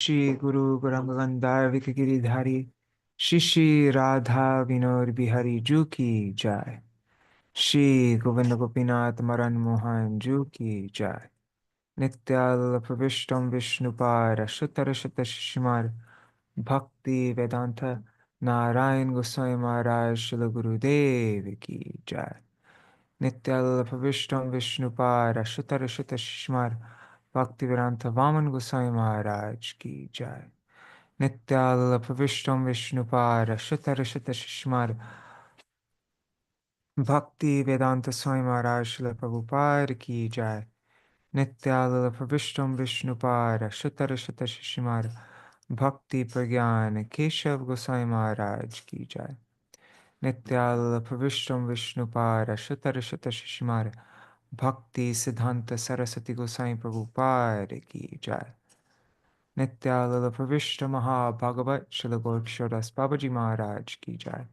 श्री गुरु गौरांगगंधार विकगिरिधारी श्री श्री राधा विनोद बिहारी जू की जय। श्री गोविंद गोपीनाथ मरन मोहन जू की जय। नित्याल प्रविष्टम विष्णुपार शुतर शुत शिशुमार भक्ति वेदांत नारायण गोस्वामी महाराज शिल गुरुदेव की जय। नित्याल प्रविष्टम विष्णुपार शुतर शुत शिशुमार भक्ति वेदांत वामन गोस्वामी महाराज की जय। नित्याल प्रविष्टम विष्णुपार शुतर शुत शिशुमार भक्ति वेदांत स्वामी महाराज शिल प्रभुपाद की जय। नित्याल प्रविष्टम विष्णुपार शुतर शुत शिशुमार भक्ति प्रज्ञान केशव गोसाई महाराज की जय। नित्याल प्रविष्टम विष्णुपार शुतर शुत शिशुमार भक्ति सिद्धांत सरस्वती गोसाई प्रभुपाद की जय। नित्याल प्रविष्ट महाभागवत शिल गोक्षरदास बाबाजी महाराज की जय।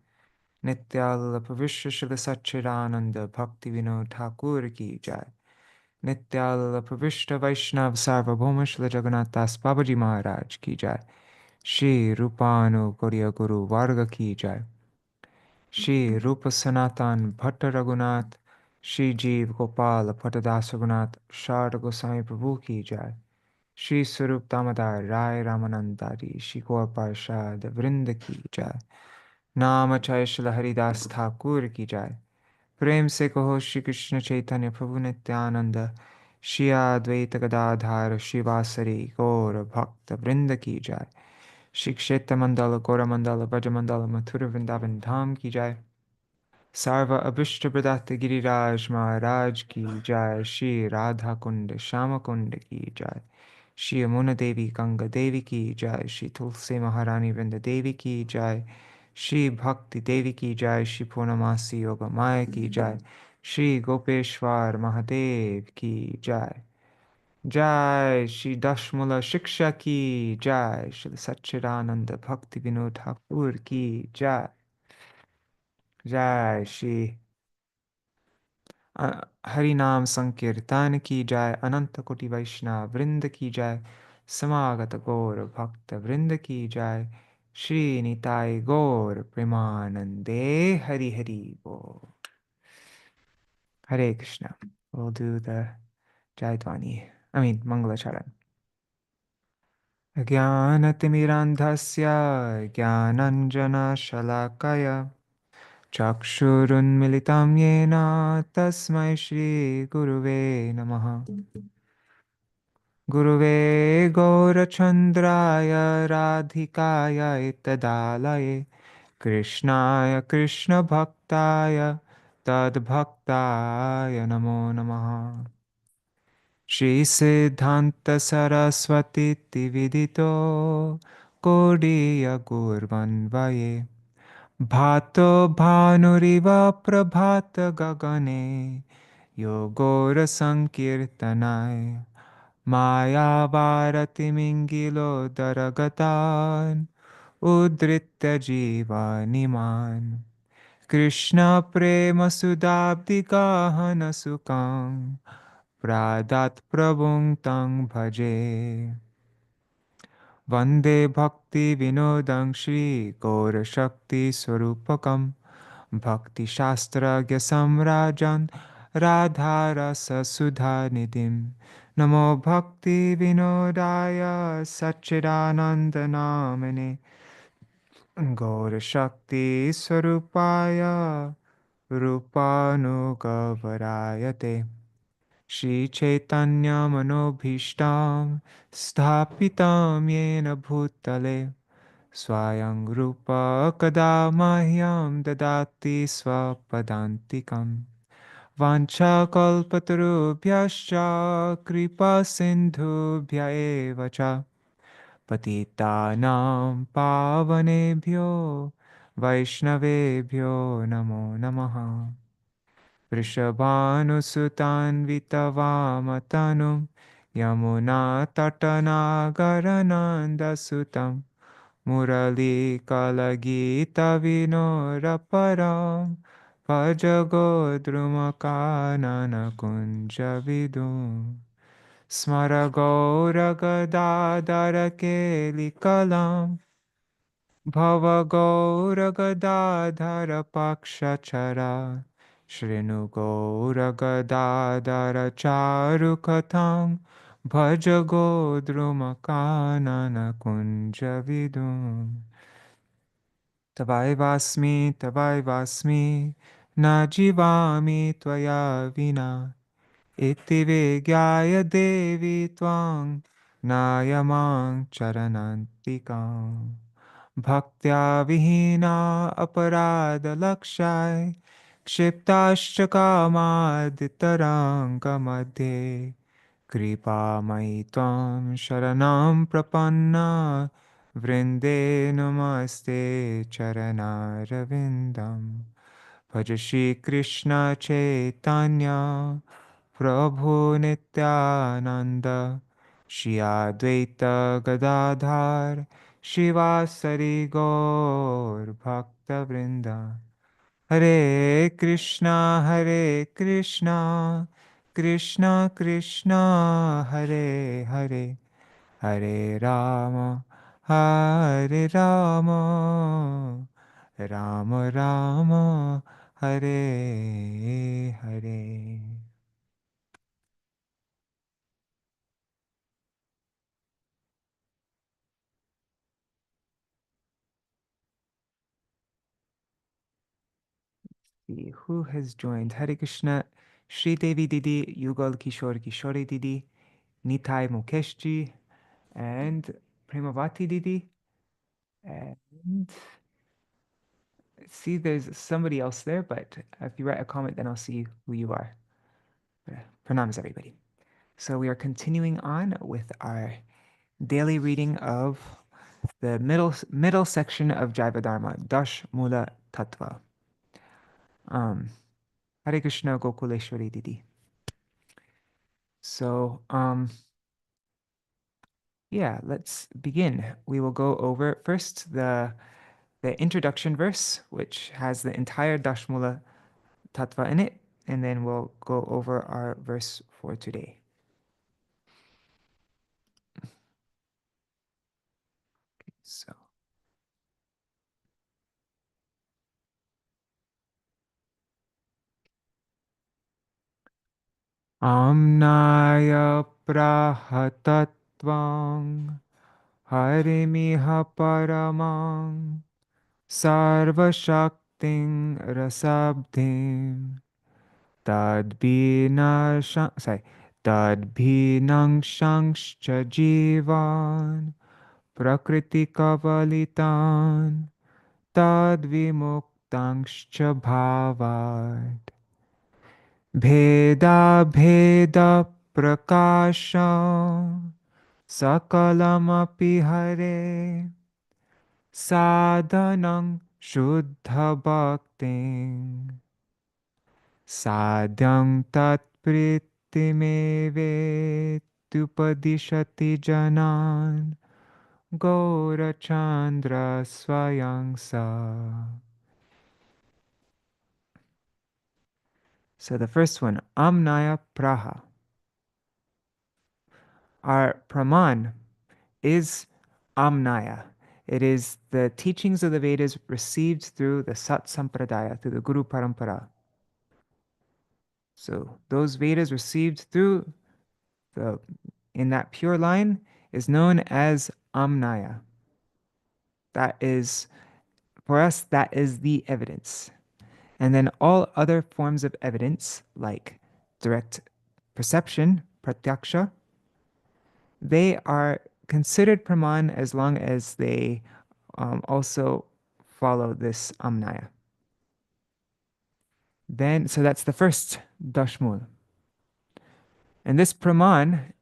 नित्याल प्रविष्ट शिल सच्चिदानंद भक्ति विनोद ठाकुर की जय। नित्याल प्रविष्ट वैष्णव सार्वभौम श्री जगन्नाथ दास बाबाजी महाराज की जय। श्री रूपानु गौड़िया गुरु वर्ग की जय। श्री रूप सनातन भट्ट रघुनाथ श्री जीव गोपाल भट्टदास रघुनाथ शारद गोसाई प्रभु की जय। श्री स्वरूप दामोदर राय रामानंदारी श्री गौर पार्षद वृंद की जय। नाम जय श्री हरिदास ठाकुर की जय। प्रेम से कहो श्री कृष्ण चैतन्य प्रभु नित्यानंद श्री अद्वैत गदाधार शिवासरी गौर भक्त वृंद की जय। श्री क्षेत्र मंडल गौर मंडल ब्रज मंडल मथुर वृंदावन धाम की जय। सर्व अभिष्ट प्रदात गिरिराज महाराज की जय। श्री राधा कुंड श्याम कुंड की जय। श्री यमुना देवी गंगा देवी की जय। श्री तुलसी महारानी वृंद देवी की जय। श्री भक्ति देवी की जय। श्री पूर्णमासी योग माया की जय। श्री गोपेश्वर महादेव की जय। जय श्री दशमूल शिक्षा की जय। श्री सच्चिदानंद भक्ति विनोद ठाकुर की जय। जय श्री हरि नाम संकीर्तन की जय। अनंत कोटि वैष्णव वृंद की जय। समागत गौर भक्त वृंद की जय। श्री निताय गौर प्रेमानंदे हरि हरि बोल। हरे Krishna. We'll do the Jaitwani, Mangalacharan. Jnanatimirandhasya Jnananjana-shalakaya Chakshurunmilitam yena tasmai Shri Guruve namaha. Guruve Gaurachandraya Radhikaya Itadalaye Krishnaya Krishna Bhaktaya Tadbhaktaya Namo Namaha. Shri Siddhanta Saraswati Tividito Gaudiya Gurvanvaye Bhato Bhanuriva Prabhata Gagane Yogora Sankirtanai Maya Bharati Mingilo Daragatan Udritya Jiva Niman Krishna Prema Sudabdi Gahana Sukam Pradat Prabhung Tang Bhaje Vande Bhakti Vinodang Shri Gaura Shakti Swarupakam Bhakti Shastragya Samrajan Radha Rasa Sudha Nidhim Namo Bhakti Vinodaya Satchidananda Namane Gaura Shakti Swarupaya Rupanugavarayate Shri Chaitanya Manobhishtam Sthapitam Yena Bhutale Swayang Rupa Kadamahyam Dadati Swapadantikam Vancha Kalpatarubhyascha Kripa Sindhubhya eva cha Patitanam Pavanebhyo Vaishnavebhyo Namo Namaha. Vrishabhanusutan Vitavamatanu Yamuna Tatanagarananda Sutam Murali Kalagita Vinoraparam Pajagodrumakanana Kunjavidum Smara Gaura Gadadhara Kelikalam Bhava Gaura Gadadhara Pakshachara Shrinu Gaura Gadadhara Charukatam Bhaja Godruma Kanana Kunja Vidum Tavai Vasmi Na Jivami Tvaya Vina Iti Vigyaya Devi Twang Nayamang Charanantikam Bhaktya Vihina Aparada Lakshai Kshiptascha Kamadhitaranga Madhe Kripa Maitvam Sharanam Prapanna Vrinde Namaste Charanaravindam Bhaja Shri Krishna Chaitanya Prabhu Nityananda Shri Advaita Gadadhar Shivasari Gaur Bhakta Vrinda Hare Krishna Krishna Krishna Hare Hare Hare Rama Hare Rama Rama Rama Hare Hare. See who has joined. Hare Krishna, Shri Devi Didi, Yugal Kishore Kishore Didi, Nitai Mukeshji, and Premavati Didi. And see, there's somebody else there, but if you write a comment, then I'll see who you are. Pranams, everybody. So we are continuing on with our daily reading of the middle section of Jaiva-dharma, Daśa-mūla-tattva. Hare Krishna Gokuleshwari Didi. So, yeah, let's begin. We will go over first the introduction verse, which has the entire Daśa-mūla tattva in it, and then we'll go over our verse for today. So, Amnaya Prahatattvang Harimiha Paramang Sarvashakting Rasabdhim Tadbhinangshangscha Jivan Prakriti Kavalitan Tadvimuktangscha Bhavat Bheda Bheda Prakasha Sakalamapi Hare Sadhanang Shuddha Bhakting Sadhyang Tat Prittimeve Tupadishati Janan Gaurachandra Swayangsa. So the first one, Amnaya Praha. Our Praman is Amnaya. It is the teachings of the Vedas received through the Sat Sampradaya, through the Guru Parampara. So those Vedas received through in that pure line is known as Amnaya. That is, for us, that is the evidence. And then all other forms of evidence, like direct perception, pratyaksha, they are considered praman as long as they also follow this amnaya. Then, so that's the first dashmul. And this praman,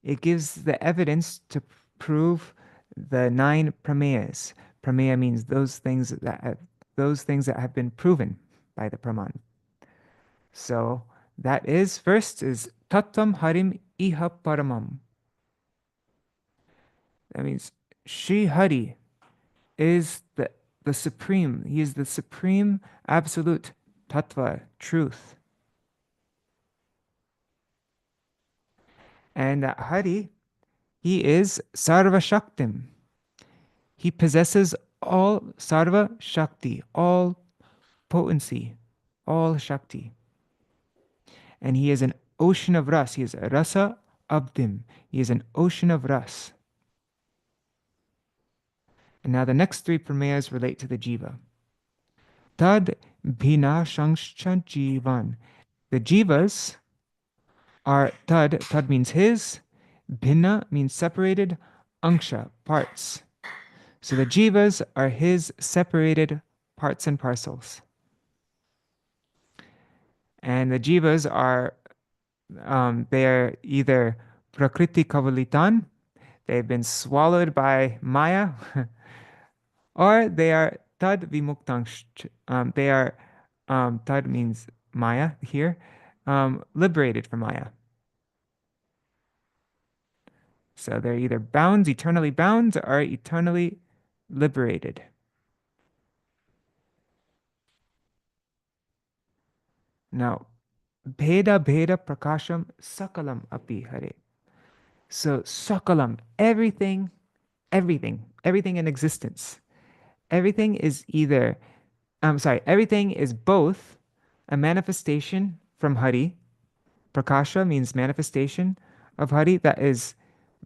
it gives the evidence to prove the 9 prameyas. Prameya means those things that have been proven by the praman. So that is, first is tattvam harim iha paramam. That means Sri Hari is the supreme. He is the supreme absolute tattva, truth. And that Hari, he is Sarva Shaktim. He possesses all Sarva Shakti, all potency, all Shakti. And he is an ocean of ras. He is a rasa abdim. He is an ocean of ras. And now the next three pramayas relate to the jiva. Tad bhina shangscha jivan. The jivas are tad. Tad means his. Bhina means separated. Angsha, parts. So the jivas are his separated parts and parcels. And the jivas are, they are either prakriti kavalitan, they've been swallowed by Maya, or they are tad vimuktan. They are, tad means Maya here, liberated from Maya. So they're either bound, eternally bound, or eternally liberated. Now, Bheda Bheda Prakasham Sakalam Api Hare. So Sakalam, everything in existence. Everything is either, everything is both a manifestation from Hari. Prakasha means manifestation of Hari, that is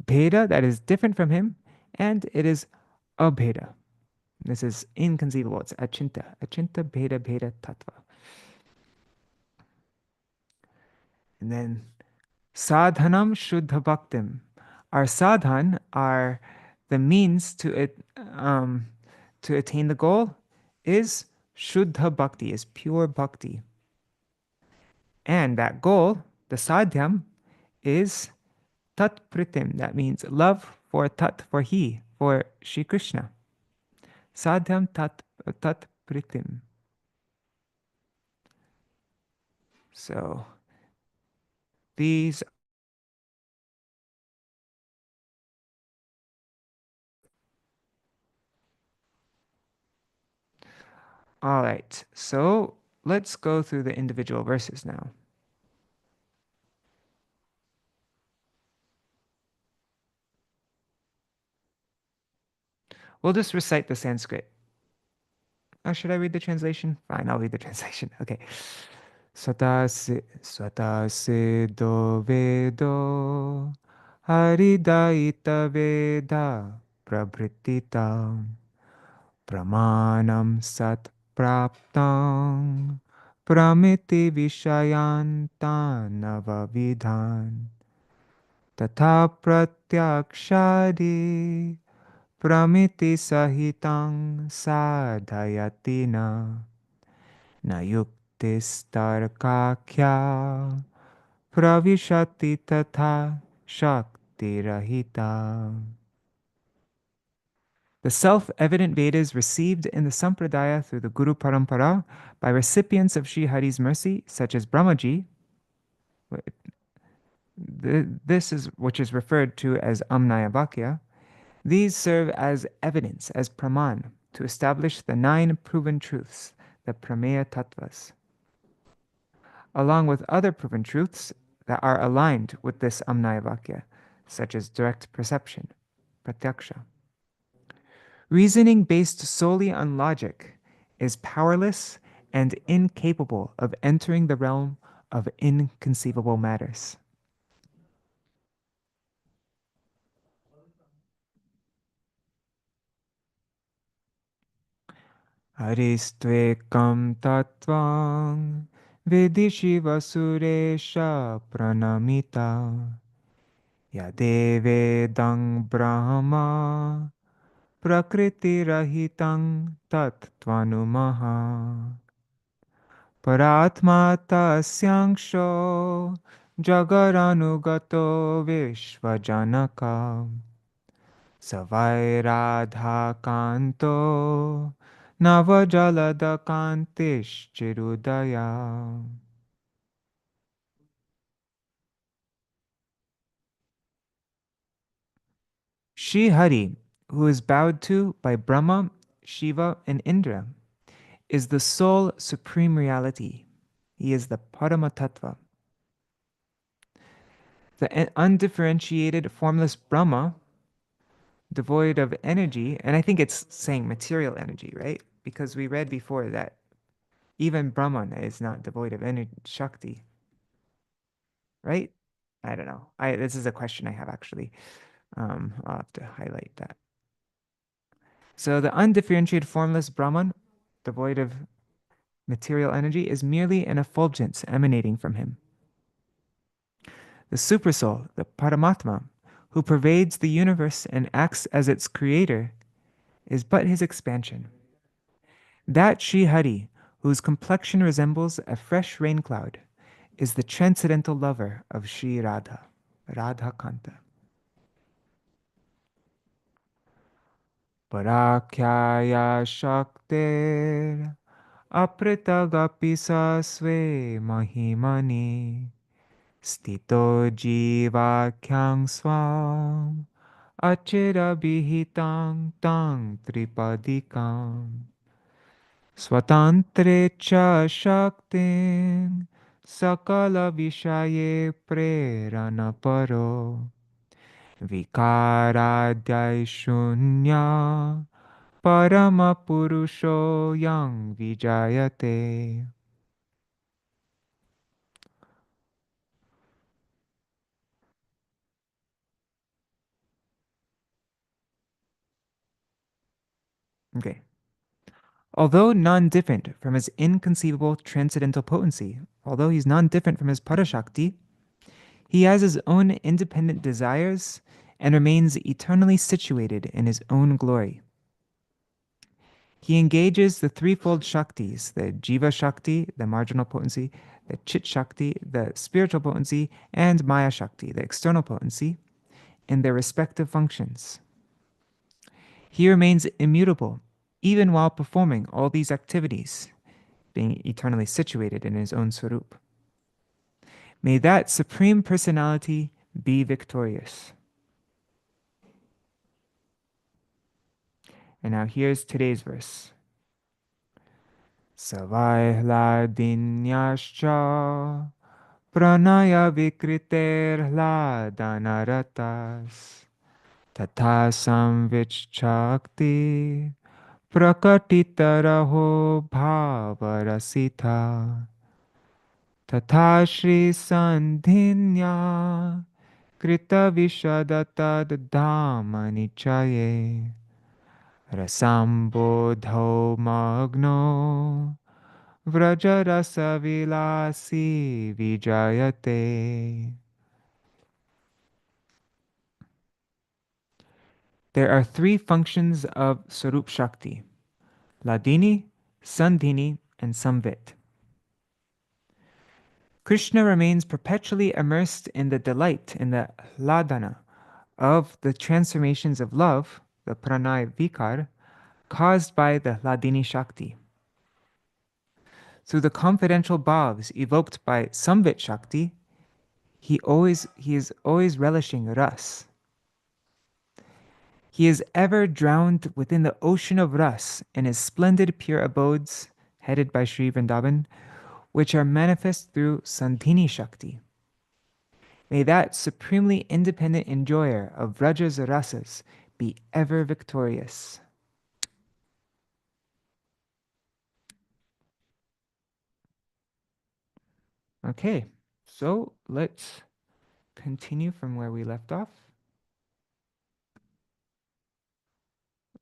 Bheda, that is different from him, and it is Abheda. This is inconceivable. It's Achinta. Achinta Bheda Bheda Tattva. And then Sadhanam Shuddha Bhaktim. Our sadhan are the means to attain the goal is Shuddha Bhakti, is pure bhakti. And that goal, the sadhyam, is Tat Pritim. That means love for Tat, for he, for Śrī Kṛṣṇa. Sadhyam Tat Pritim. So these. All right. So let's go through the individual verses now. We'll just recite the Sanskrit. Should I read the translation? Fine, I'll read the translation. Okay. Swata se do vedo haridaita veda prabhritita pramanam sat praptam pramiti vishayanta navavidhan tatha pratyakshadi pramiti sahitang sadhayatina na yuktistarkakya pravishati tatha shakti rahita. The self-evident Vedas received in the Sampradaya through the Guru Parampara by recipients of Sri Hari's mercy, such as Brahmaji, this is which is referred to as Amnaya Vakya. These serve as evidence, as praman, to establish the 9 proven truths, the Prameya Tattvas, along with other proven truths that are aligned with this Amnaya Vakya, such as direct perception, pratyaksha. Reasoning based solely on logic is powerless and incapable of entering the realm of inconceivable matters. Haristvekam tattvam vidishiva suresha pranamita yadevedang brahma prakriti rahitang tattvanumaha paratma tasyangsho jagaranugato vishvajanaka Savairadha kanto navajalada kantish chirudaya. Shri Hari, who is bowed to by Brahma, Shiva, and Indra, is the sole supreme reality. He is the Paramatattva. The undifferentiated, formless Brahma, devoid of energy, and I think it's saying material energy, right? Because we read before that even Brahman is not devoid of energy, Shakti, right? I don't know. This is a question I have actually. I'll have to highlight that. So the undifferentiated, formless Brahman, devoid of material energy, is merely an effulgence emanating from him. The Supersoul, the Paramatma, who pervades the universe and acts as its creator, is but his expansion. That Sri Hari, whose complexion resembles a fresh rain cloud, is the transcendental lover of Sri Radha, Radha Kanta. Parakyaya Shaktir Apritagapi Sasve Mahimani Stito Jiva Kyang Swam Achira Bihitang Tang Tripadikam Swatantre Cha Shaktin Sakala Vishaye Prerana Paro Vikaradhyai Shunya Parama Purusho Yang Vijayate. Okay. Although non-different from his inconceivable transcendental potency, although he's non-different from his Parashakti, he has his own independent desires and remains eternally situated in his own glory. He engages the threefold Shaktis, the Jiva Shakti, the marginal potency, the Chit Shakti, the spiritual potency, and Maya Shakti, the external potency, in their respective functions. He remains immutable, even while performing all these activities, being eternally situated in his own Swarup. May that Supreme Personality be victorious. And now here's today's verse. Savai Hladinyascha Pranaya Vikriter Hladanaраtas Tatha Samvich Chakti Prakatitaraho Bhavarasita Tatha Shri Sandhinya Krita Vishadata Dhamanichaye Rasambodho Magno Vrajarasa Vilasi Vijayate. There are three functions of Sarup Shakti: Ladini, Sandhini, and Samvit. Krishna remains perpetually immersed in the delight, in the hladana, of the transformations of love, the pranay vikar, caused by the Hladini Shakti. Through the confidential bhavs evoked by Samvit Shakti, he is always relishing ras. He is ever drowned within the ocean of ras in his splendid pure abodes, headed by Sri Vrindavan, which are manifest through Sandhini Shakti. May that supremely independent enjoyer of Vraja's rasas be ever victorious. Okay, so let's continue from where we left off.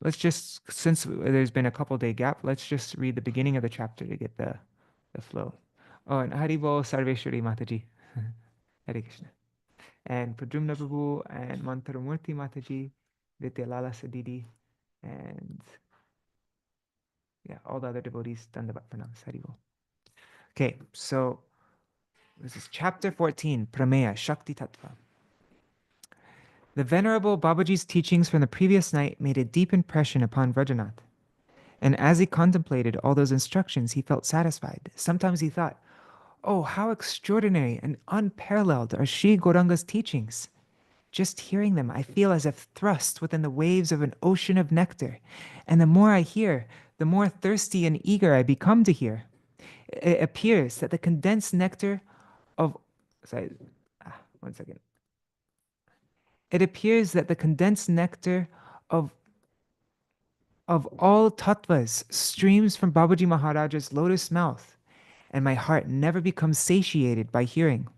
Let's just, since there's been a couple-day gap, let's just read the beginning of the chapter to get the flow. Oh, and Haribo Sarveshwari Mataji. Hare Krishna. And Pradrumna Prabhu and Mantaramurti Mataji, Vidyalala Sadidi, and yeah, all the other devotees, Dandavat Pranams, Haribo. Okay, so this is chapter 14, Prameya, Shakti Tattva. The Venerable Babaji's teachings from the previous night made a deep impression upon Vrajanath. And as he contemplated all those instructions, he felt satisfied. Sometimes he thought, oh, how extraordinary and unparalleled are Sri Gauranga's teachings. Just hearing them, I feel as if thrust within the waves of an ocean of nectar. And the more I hear, the more thirsty and eager I become to hear. It appears that the condensed nectar of... Sorry, one second. it appears that the condensed nectar of all tattvas streams from Babaji Maharaja's lotus mouth, and my heart never becomes satiated by hearing.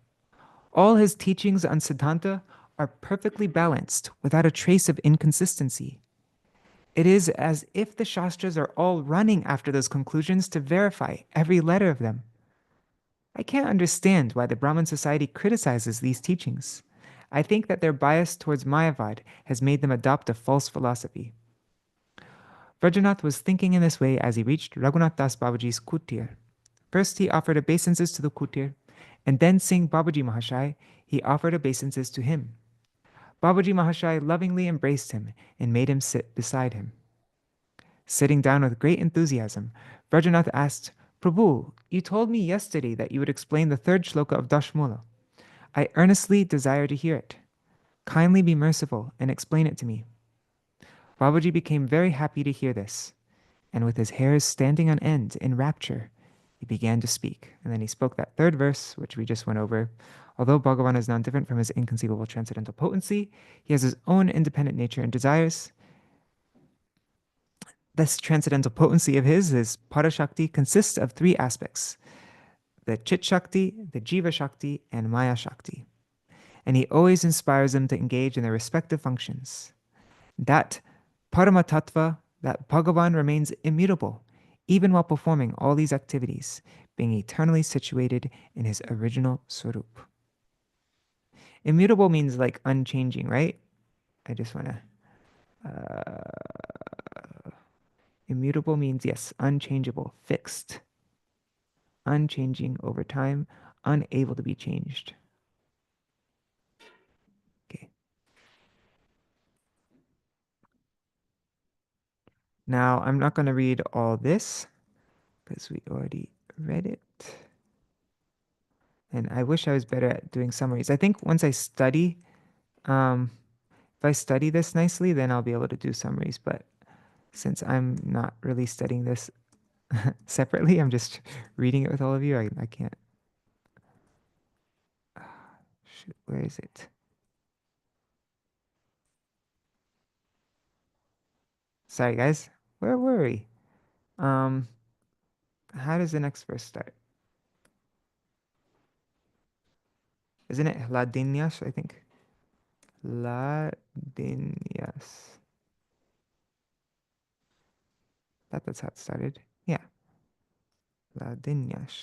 All his teachings on Siddhanta are perfectly balanced, without a trace of inconsistency. It is as if the Shastras are all running after those conclusions to verify every letter of them. I can't understand why the Brahmin society criticizes these teachings. I think that their bias towards Mayavad has made them adopt a false philosophy. Vrajanath was thinking in this way as he reached Raghunath Das Babaji's kutir. First, he offered obeisances to the kutir, and then, seeing Babaji Mahashai, he offered obeisances to him. Babaji Mahashai lovingly embraced him and made him sit beside him. Sitting down with great enthusiasm, Vrajanath asked, Prabhu, you told me yesterday that you would explain the third shloka of Daśa-mūla. I earnestly desire to hear it. Kindly be merciful and explain it to me. Babaji became very happy to hear this, and with his hairs standing on end in rapture, he began to speak. And then he spoke that third verse, which we just went over. Although Bhagavan is non-different from his inconceivable transcendental potency, he has his own independent nature and desires. This transcendental potency of his Parashakti, consists of three aspects: the Chit Shakti, the Jiva Shakti, and Maya Shakti. And he always inspires them to engage in their respective functions. That Paramatattva, that Bhagavan remains immutable, even while performing all these activities, being eternally situated in his original Swarup. Immutable means like unchanging, right? I just want to... immutable means, yes, unchangeable, fixed, unchanging over time, unable to be changed. Okay. Now, I'm not going to read all this because we already read it. And I wish I was better at doing summaries. I think once I study, if I study this nicely, then I'll be able to do summaries. But since I'm not really studying this separately, I'm just reading it with all of you. I can't. Shoot, where is it? Sorry, guys. Where were we? How does the next verse start? Isn't it Ladinyas, I think? Ladinyas. That's how it started. Yeah. Ladinyas.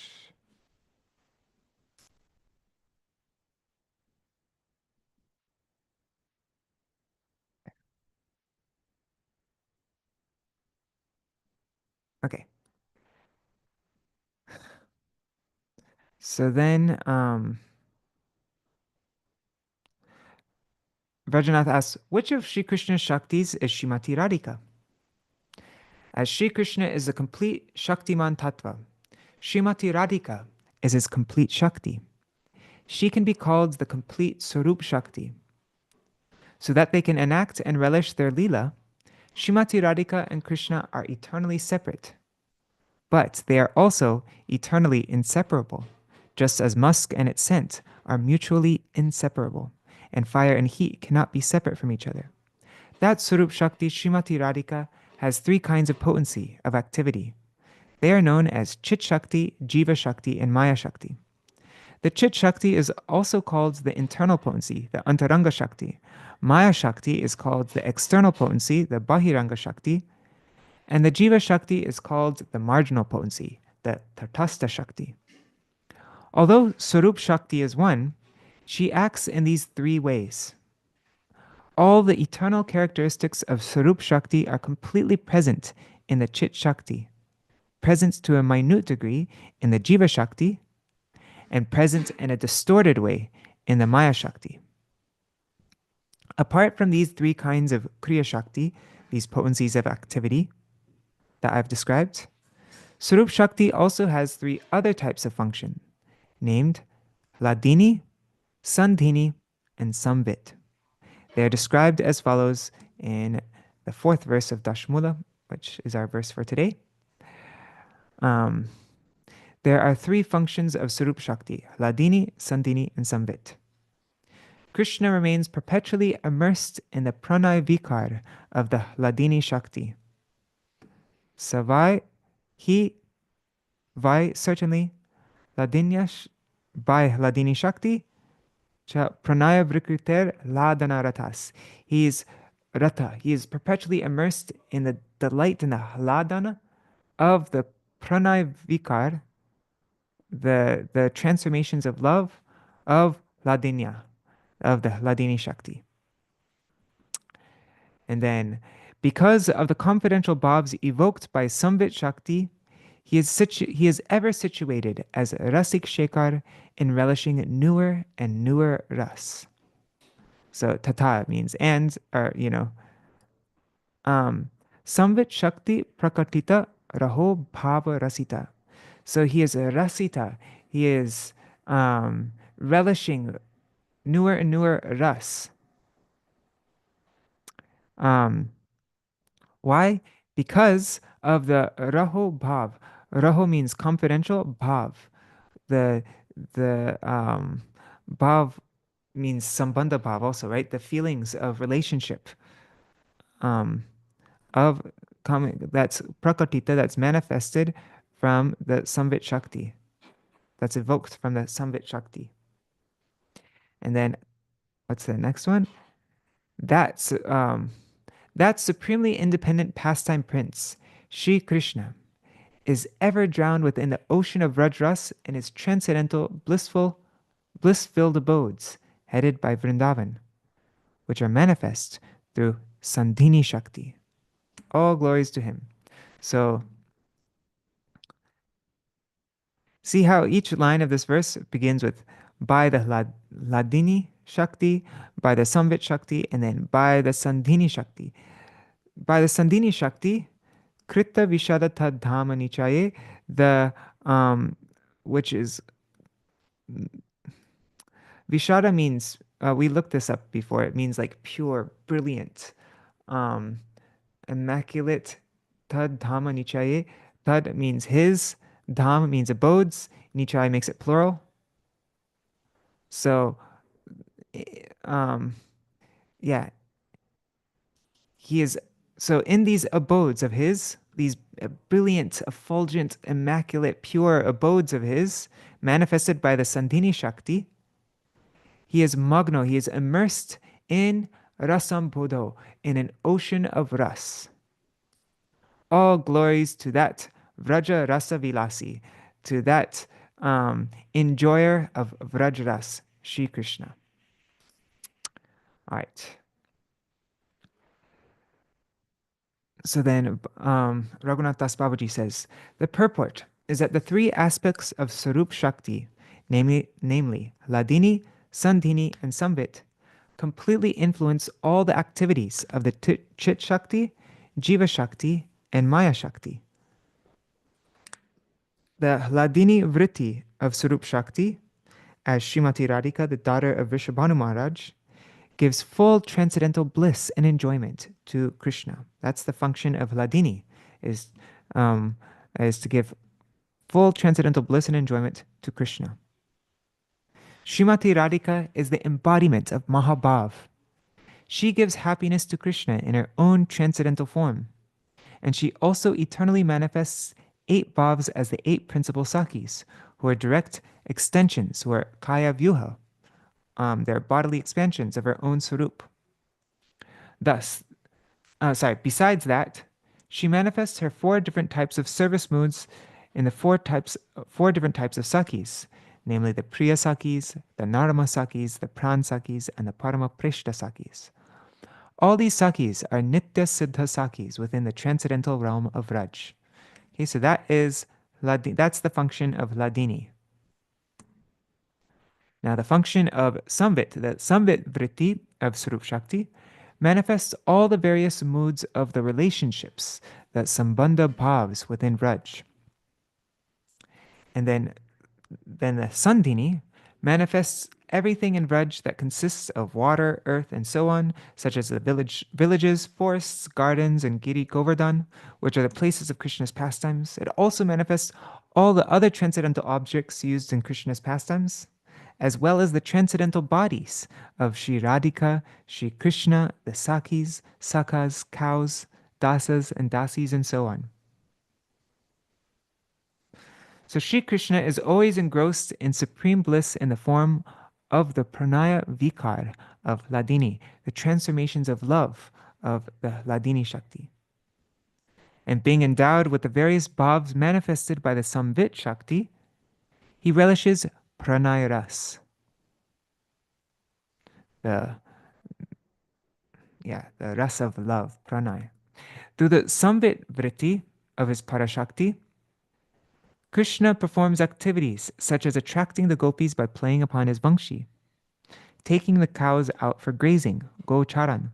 Okay. So then, Vrajanath asks, which of Śrī Kṛṣṇa's Shaktis is Śrīmati Radhika? As Śrī Kṛṣṇa is the complete Shaktiman Tattva, Śrīmati Radhika is his complete Shakti. She can be called the complete Swarup Shakti. So that they can enact and relish their Leela, Śrīmati Radhika and Krishna are eternally separate. But they are also eternally inseparable, just as musk and its scent are mutually inseparable, and fire and heat cannot be separate from each other. That Swarup Shakti, Śrīmati Radhika, has three kinds of potency, of activity. They are known as Chit Shakti, Jiva Shakti, and Maya Shakti. The Chit Shakti is also called the internal potency, the Antaranga Shakti. Maya Shakti is called the external potency, the Bahiranga Shakti. And the Jiva Shakti is called the marginal potency, the Tatastha Shakti. Although Swarup Shakti is one, she acts in these three ways. All the eternal characteristics of Swarup Shakti are completely present in the Chit Shakti, present to a minute degree in the Jiva Shakti, and present in a distorted way in the Maya Shakti. Apart from these three kinds of Kriya Shakti, these potencies of activity that I've described, Swarup Shakti also has three other types of function, named Hladini, Sandhini, and Samvit. They are described as follows in the fourth verse of Daśa-mūla, which is our verse for today. There are three functions of Swarup Shakti, Hladini, Sandhini, and Samvit. Krishna remains perpetually immersed in the pranay vikar of the Hladini Shakti. So why certainly, by Hladini Shakti, cha pranaya vrikriter ladana ratas. He is rata. He is perpetually immersed in the delight in the hladana of the pranay vikar, the transformations of love of Ladinya, of the Hladini Shakti. And then, because of the confidential bhavs evoked by Samvit Shakti, he is ever situated as Rasik Shekhar in relishing newer and newer ras. So tata means and, or, Samvit Shakti Prakatita Raho Bhava Rasita. So he is a rasita. He is relishing newer and newer ras. Why? Because of the raho bhav. Raho means confidential. Bhav. The bhav means sambandha bhav also, right? The feelings of relationship. Of coming, that's prakatita, that's manifested from the Samvit Shakti. That's evoked from the Samvit Shakti. And then what's the next one? That's that supremely independent pastime prince, Śrī Kṛṣṇa, is ever drowned within the ocean of Rajras in his transcendental, bliss-filled abodes, headed by Vrindavan, which are manifest through Sandhini Shakti. All glories to him. So, see how each line of this verse begins with by the Hladini Shakti, by the Samvit Shakti, and then by the Sandhini Shakti. By the Sandhini Shakti, Krita Vishada Tad Dhamma Nichaye, which is Vishada means, we looked this up before, it means like pure, brilliant, immaculate. Tad Dhamma Nichaye. Tad means his, Dham means abodes, Nichaye makes it plural. So, yeah, he is, so in these abodes of his, these brilliant, effulgent, immaculate, pure abodes of his, manifested by the Sandhini Shakti, he is magno, he is immersed in rasam bodho, in an ocean of ras. All glories to that Vraja Rasa Vilasi, to that enjoyer of Vrajras, Śrī Kṛṣṇa. All right. So then Raghunath Das Babaji says, the purport is that the three aspects of Sarup Shakti, namely Hladini, Sandhini, and Samvit, completely influence all the activities of the Chit Shakti, Jiva Shakti, and Maya Shakti. The Hladini Vritti of Sarup Shakti, as Srimati Radhika, the daughter of Vrishabhanu Maharaj, gives full transcendental bliss and enjoyment to Krishna. That's the function of Hladini, is to give full transcendental bliss and enjoyment to Krishna. Srimati Radhika is the embodiment of Mahabhav. She gives happiness to Krishna in her own transcendental form. And she also eternally manifests 8 bhavs as the 8 principal sakis, who are direct extensions, who are kaya vyuha. They're bodily expansions of her own sarup. Besides that, she manifests her 4 different types of service moods in the 4 different types of sakis, namely the priya sakis, the narama sakis, the pran sakis, and the parama preshta sakis. All these sakis are nitya siddha sakis within the transcendental realm of Vraj. Okay, so that's the function of Hladini. Now the function of Samvit, the Samvit Vritti of Sarup Shakti, manifests all the various moods of the relationships, that sambandha bhavs within Vraj. And then the Sandhini manifests everything in Vraj that consists of water, earth, and so on, such as the villages, forests, gardens, and Giri Govardhan, which are the places of Krishna's pastimes. It also manifests all the other transcendental objects used in Krishna's pastimes, as well as the transcendental bodies of Sri Radhika, Śrī Kṛṣṇa, the Sakis, Sakas, cows, Dasas, and Dasis, and so on. So Śrī Kṛṣṇa is always engrossed in supreme bliss in the form of the pranaya vikar of Hladini, the transformations of love of the Hladini Shakti. And being endowed with the various bhavs manifested by the Samvit Shakti, he relishes pranaya ras, the rasa of love, pranaya. Through the Samvit vritti of his Parashakti, Krishna performs activities such as attracting the gopis by playing upon his vangshi, taking the cows out for grazing, gocharan,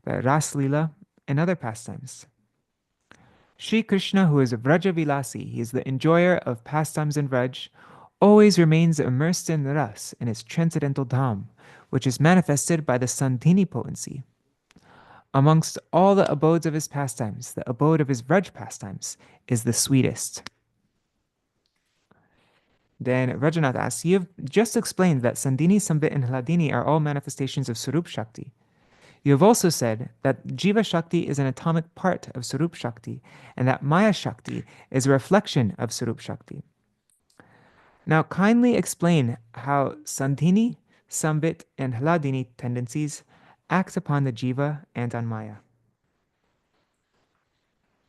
the ras lila, and other pastimes. Śrī Kṛṣṇa, who is a Vraja Vilasi, he is the enjoyer of pastimes in Vraj, always remains immersed in ras, in his transcendental dham, which is manifested by the Sandhini potency. Amongst all the abodes of his pastimes, the abode of his Vraj pastimes is the sweetest. Then Rajanath asks, you have just explained that Sandhini, Samvit, and Hladini are all manifestations of Sarup Shakti. You have also said that Jiva Shakti is an atomic part of Sarup Shakti, and that Maya Shakti is a reflection of Sarup Shakti. Now kindly explain how Sandhini, Samvit, and Hladini tendencies act upon the Jiva and on Maya.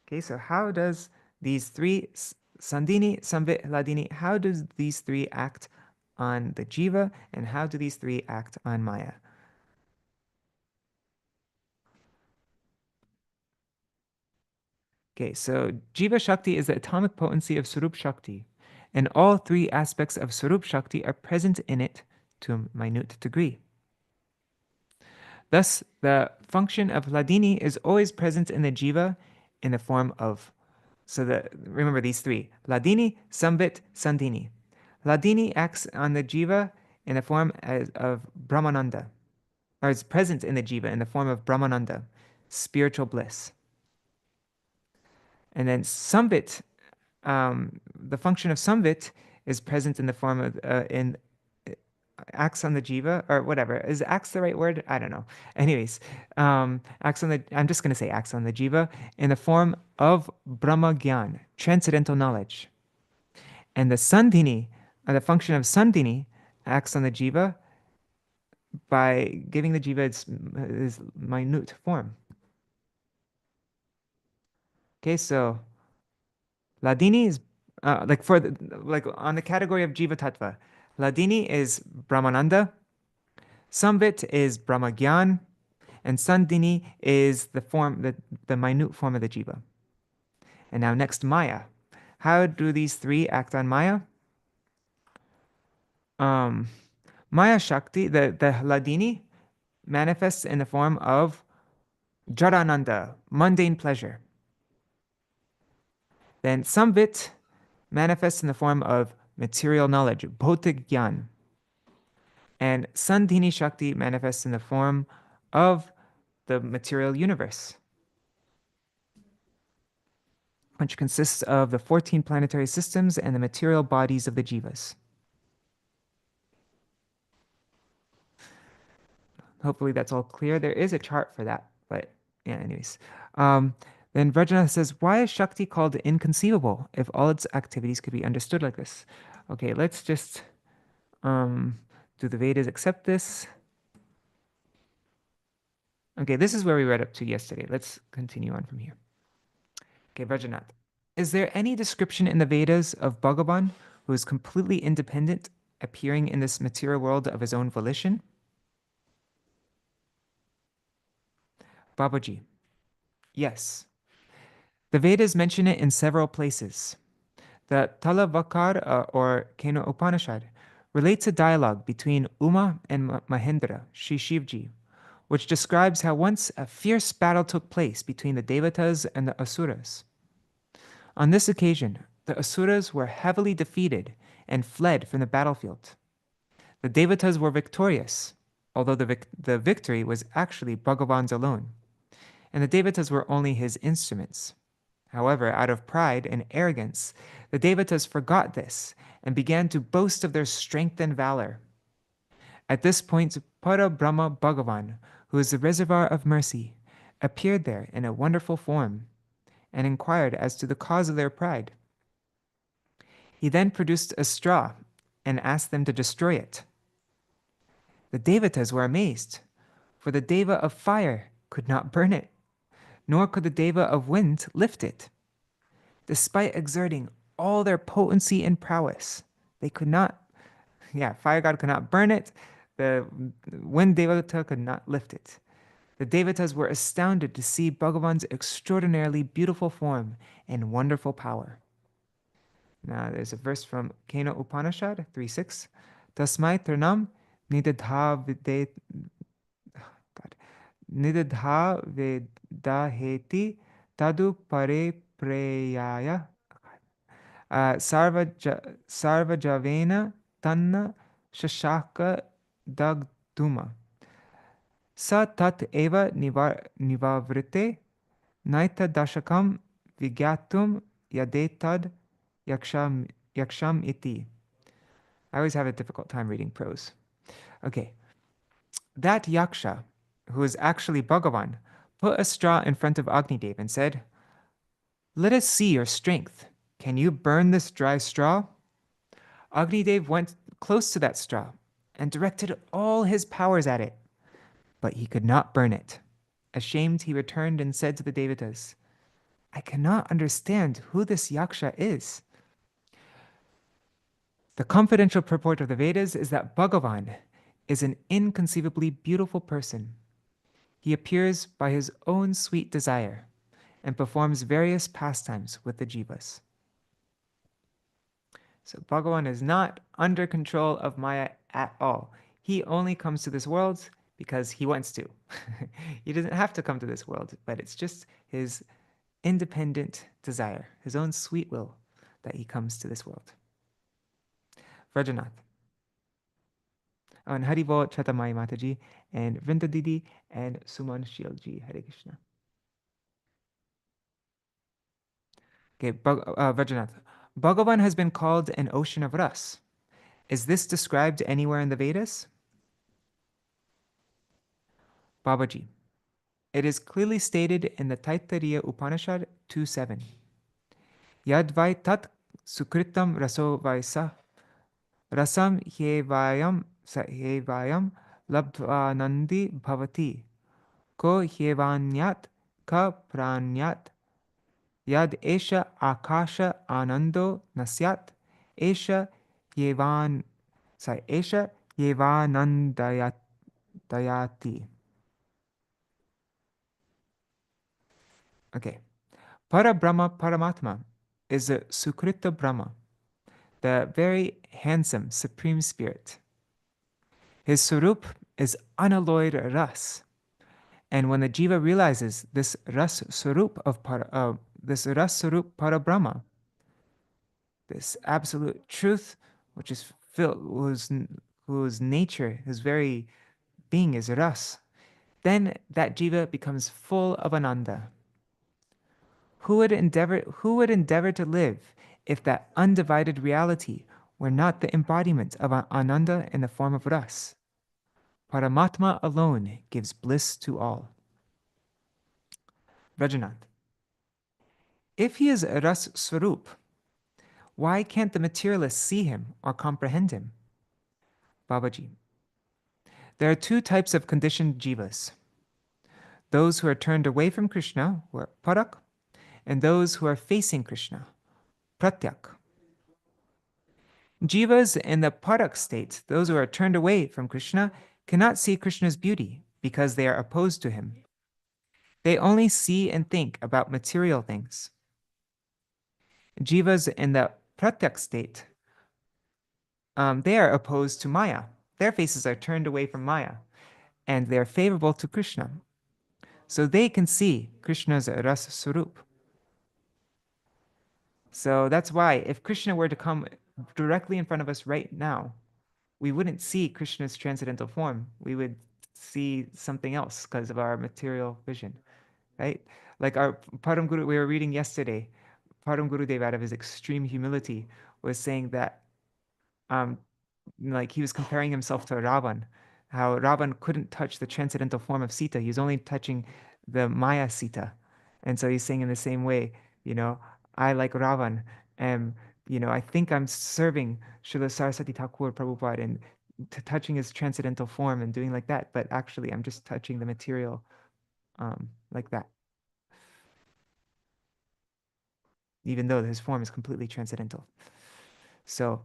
Okay, so how does these three, Sandhini, Samvit, Hladini, how does these three act on the Jiva, and how do these three act on Maya? Okay, so Jiva Shakti is the atomic potency of Sarup Shakti, and all three aspects of Sarup Shakti are present in it to a minute degree. Thus, the function of Hladini is always present in the Jiva in the form of, remember these three, Hladini, Samvit, Sandhini. Hladini acts on the Jiva in the form of Brahmananda, or is present in the Jiva in the form of Brahmananda, spiritual bliss. And then Samvit, the function of Samvit is present in the form of, acts on the Jiva, or whatever. Is acts the right word? I don't know. Anyways, acts on the, I'm just going to say acts on the Jiva in the form of Brahma Gyan, transcendental knowledge. And the Sandhini, the function of Sandhini, acts on the Jiva by giving the Jiva its minute form. Okay, so Hladini is on the category of Jiva Tattva. Hladini is Brahmananda, Samvit is Brahma Gyan, and Sandhini is the minute form of the Jiva. And now next, Maya. How do these three act on Maya? Maya Shakti, the Hladini, manifests in the form of Jarananda, mundane pleasure. Then Samvit manifests in the form of material knowledge, bhautik gyan. And Sandhini Shakti manifests in the form of the material universe, which consists of the 14 planetary systems and the material bodies of the jivas. Hopefully that's all clear. There is a chart for that, but yeah, anyways. Then Vrajanath says, why is Shakti called inconceivable if all its activities could be understood like this? Okay, let's just, do the Vedas accept this? Okay, this is where we read up to yesterday. Let's continue on from here. Okay, Vrajanath. Is there any description in the Vedas of Bhagavan who is completely independent, appearing in this material world of his own volition? Babaji. Yes. The Vedas mention it in several places. The Talavakar or Kena Upanishad relates a dialogue between Uma and Mahendra, Shri Shivji, which describes how once a fierce battle took place between the Devatas and the Asuras. On this occasion, the Asuras were heavily defeated and fled from the battlefield. The Devatas were victorious, although the victory was actually Bhagavan's alone, and the Devatas were only his instruments. However, out of pride and arrogance, the Devatas forgot this and began to boast of their strength and valor. At this point, Para Brahma Bhagavan, who is the reservoir of mercy, appeared there in a wonderful form and inquired as to the cause of their pride. He then produced a straw and asked them to destroy it. The Devatas were amazed, for the Deva of fire could not burn it, nor could the Deva of wind lift it. Despite exerting all their potency and prowess, they could not, fire god could not burn it, the wind Devata could not lift it. The Devatas were astounded to see Bhagavan's extraordinarily beautiful form and wonderful power. Now there's a verse from Kena Upanishad 3:6. Tasmai Trinam Nidadha Vedaheti Tadu Pare Preyaya Sarvajavena Tanna Shashaka Dagduma Sa Tat Eva Nivavrite Naita Dashakam Vigyatum Yadetad Yaksham iti. I always have a difficult time reading prose. Okay. That Yaksha, who is actually Bhagavan, put a straw in front of Agnidev and said, "Let us see your strength. Can you burn this dry straw?" Agnidev went close to that straw and directed all his powers at it, but he could not burn it. Ashamed, he returned and said to the Devatas, "I cannot understand who this Yaksha is." The confidential purport of the Vedas is that Bhagavan is an inconceivably beautiful person. He appears by his own sweet desire and performs various pastimes with the jivas. So Bhagavan is not under control of Maya at all. He only comes to this world because he wants to. He doesn't have to come to this world, but it's just his independent desire, his own sweet will, that he comes to this world. Vrajanath. And Haribol Chatamai Mataji, and Vrinda Didi, and Suman Shilji. Hare Krishna. Okay, Vrajanath. Bhagavan has been called an ocean of ras. Is this described anywhere in the Vedas? Babaji. It is clearly stated in the Taittiriya Upanishad 2.7. Yadvai tat sukritam raso vaisa rasam hyevayam labdvanandi bhavati ko hyevanyat ka pranyat yad esha akasha anando nasyat esha yevanandayati. Okay. Para Brahma Paramatma is the Sukrita Brahma, the very handsome Supreme Spirit. His Swarup is unalloyed ras. And when the jiva realizes this ras Swarup of Para Brahma, this absolute truth, which is filled, whose nature, his very being is ras, then that jiva becomes full of ananda. Who would endeavor to live if that undivided reality were not the embodiment of ananda in the form of ras? Paramatma alone gives bliss to all. Vrajanath. If he is ras swarup, why can't the materialists see him or comprehend him? Babaji. There are two types of conditioned jivas. Those who are turned away from Krishna, who are parak, and those who are facing Krishna, pratyak. Jivas in the parak state, those who are turned away from Krishna, cannot see Krishna's beauty because they are opposed to him. They only see and think about material things. Jivas in the pratyak state, they are opposed to Maya. Their faces are turned away from Maya, and they are favorable to Krishna. So they can see Krishna's rasa swarup. So that's why if Krishna were to come directly in front of us right now, we wouldn't see Krishna's transcendental form. We would see something else because of our material vision, right? Like our Param Guru, we were reading yesterday, Param Gurudev, out of his extreme humility, was saying that like he was comparing himself to Ravan, how Ravan couldn't touch the transcendental form of Sita. He was only touching the Maya Sita. And so he's saying in the same way, you know, I, like Ravan, am, I think I'm serving Srila Saraswati Thakur Prabhupada and touching his transcendental form and doing like that, but actually I'm just touching the material like that, even though his form is completely transcendental. So,